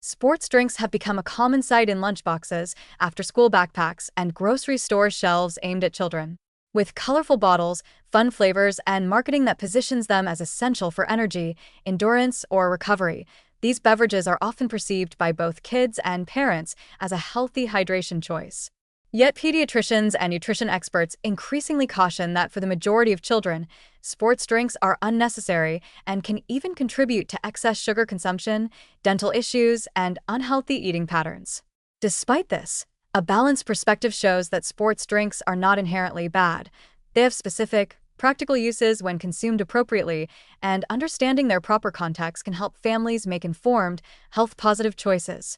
Sports drinks have become a common sight in lunchboxes, after-school backpacks, and grocery store shelves aimed at children. With colorful bottles, fun flavors, and marketing that positions them as essential for energy, endurance, or recovery, these beverages are often perceived by both kids and parents as a healthy hydration choice. Yet pediatricians and nutrition experts increasingly caution that for the majority of children, sports drinks are unnecessary and can even contribute to excess sugar consumption, dental issues, and unhealthy eating patterns. Despite this, a balanced perspective shows that sports drinks are not inherently bad. They have specific, practical uses when consumed appropriately, and understanding their proper context can help families make informed, health-positive choices.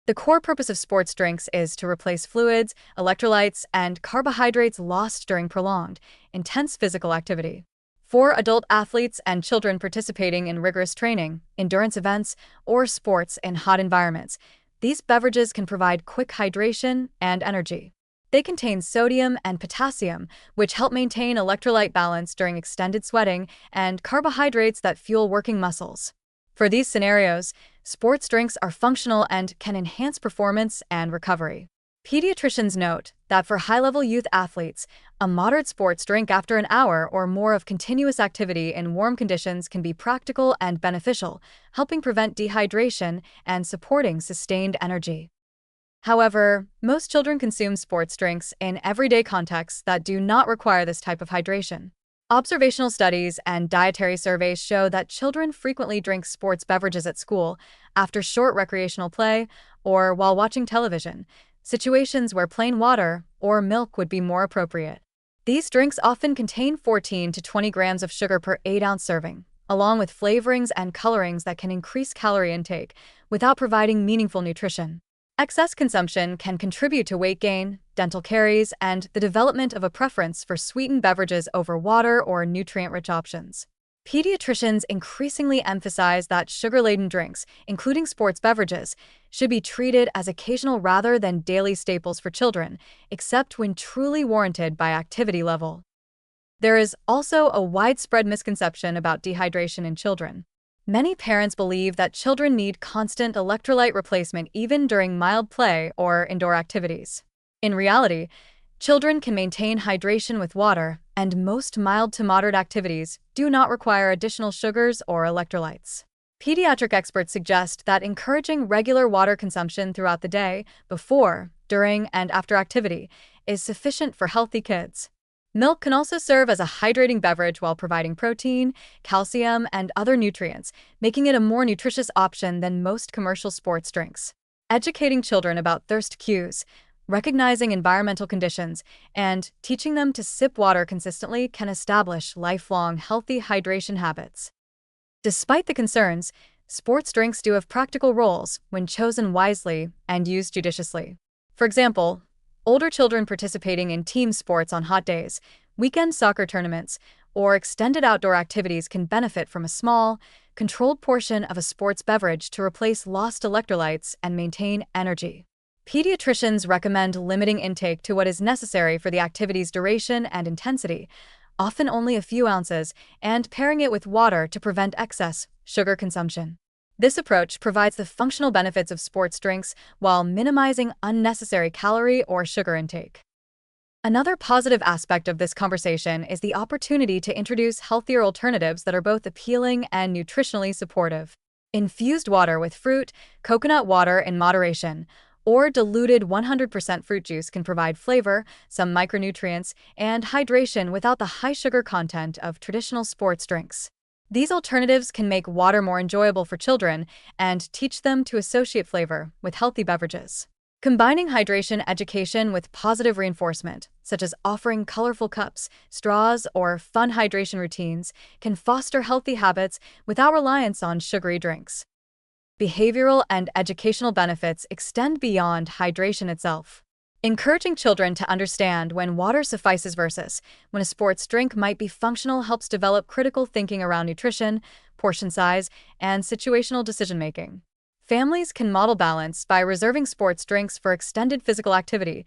The core purpose of sports drinks is to replace fluids, electrolytes, and carbohydrates lost during prolonged, intense physical activity. For adult athletes and children participating in rigorous training, endurance events, or sports in hot environments, these beverages can provide quick hydration and energy. They contain sodium and potassium, which help maintain electrolyte balance during extended sweating, and carbohydrates that fuel working muscles. For these scenarios, sports drinks are functional and can enhance performance and recovery. Pediatricians note that for high-level youth athletes, a moderate sports drink after an hour or more of continuous activity in warm conditions can be practical and beneficial, helping prevent dehydration and supporting sustained energy. However, most children consume sports drinks in everyday contexts that do not require this type of hydration. Observational studies and dietary surveys show that children frequently drink sports beverages at school, after short recreational play, or while watching television, situations where plain water or milk would be more appropriate. These drinks often contain 14 to 20 grams of sugar per 8-ounce serving, along with flavorings and colorings that can increase calorie intake without providing meaningful nutrition. Excess consumption can contribute to weight gain, dental caries, and the development of a preference for sweetened beverages over water or nutrient-rich options. Pediatricians increasingly emphasize that sugar-laden drinks, including sports beverages, should be treated as occasional rather than daily staples for children, except when truly warranted by activity level. There is also a widespread misconception about dehydration in children. Many parents believe that children need constant electrolyte replacement even during mild play or indoor activities. In reality, children can maintain hydration with water, and most mild to moderate activities do not require additional sugars or electrolytes. Pediatric experts suggest that encouraging regular water consumption throughout the day, before, during, and after activity, is sufficient for healthy kids. Milk can also serve as a hydrating beverage while providing protein, calcium, and other nutrients, making it a more nutritious option than most commercial sports drinks. Educating children about thirst cues, recognizing environmental conditions, and teaching them to sip water consistently can establish lifelong healthy hydration habits. Despite the concerns, sports drinks do have practical roles when chosen wisely and used judiciously. For example, older children participating in team sports on hot days, weekend soccer tournaments, or extended outdoor activities can benefit from a small, controlled portion of a sports beverage to replace lost electrolytes and maintain energy. Pediatricians recommend limiting intake to what is necessary for the activity's duration and intensity, often only a few ounces, and pairing it with water to prevent excess sugar consumption. This approach provides the functional benefits of sports drinks while minimizing unnecessary calorie or sugar intake. Another positive aspect of this conversation is the opportunity to introduce healthier alternatives that are both appealing and nutritionally supportive. Infused water with fruit, coconut water in moderation, or diluted 100% fruit juice can provide flavor, some micronutrients, and hydration without the high sugar content of traditional sports drinks. These alternatives can make water more enjoyable for children and teach them to associate flavor with healthy beverages. Combining hydration education with positive reinforcement, such as offering colorful cups, straws, or fun hydration routines, can foster healthy habits without reliance on sugary drinks. Behavioral and educational benefits extend beyond hydration itself. Encouraging children to understand when water suffices versus when a sports drink might be functional helps develop critical thinking around nutrition, portion size, and situational decision-making. Families can model balance by reserving sports drinks for extended physical activity,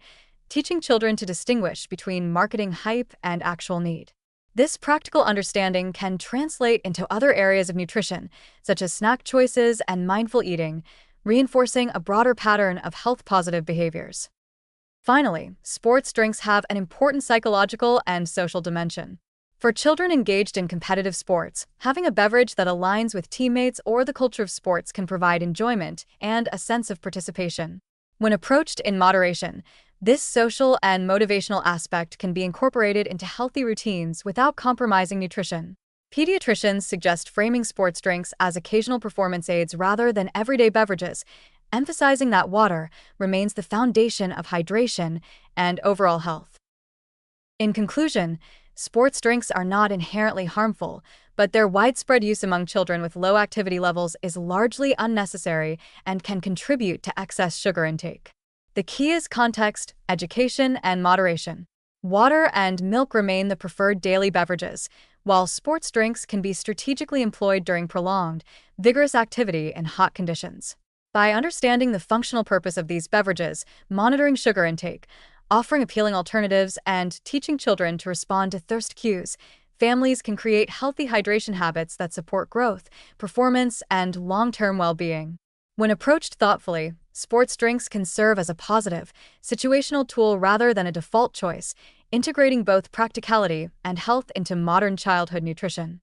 teaching children to distinguish between marketing hype and actual need. This practical understanding can translate into other areas of nutrition, such as snack choices and mindful eating, reinforcing a broader pattern of health-positive behaviors. Finally, sports drinks have an important psychological and social dimension. For children engaged in competitive sports, having a beverage that aligns with teammates or the culture of sports can provide enjoyment and a sense of participation. When approached in moderation, this social and motivational aspect can be incorporated into healthy routines without compromising nutrition. Pediatricians suggest framing sports drinks as occasional performance aids rather than everyday beverages, emphasizing that water remains the foundation of hydration and overall health. In conclusion, sports drinks are not inherently harmful, but their widespread use among children with low activity levels is largely unnecessary and can contribute to excess sugar intake. The key is context, education, and moderation. Water and milk remain the preferred daily beverages, while sports drinks can be strategically employed during prolonged, vigorous activity in hot conditions. By understanding the functional purpose of these beverages, monitoring sugar intake, offering appealing alternatives, and teaching children to respond to thirst cues, families can create healthy hydration habits that support growth, performance, and long-term well-being. When approached thoughtfully, sports drinks can serve as a positive, situational tool rather than a default choice, integrating both practicality and health into modern childhood nutrition.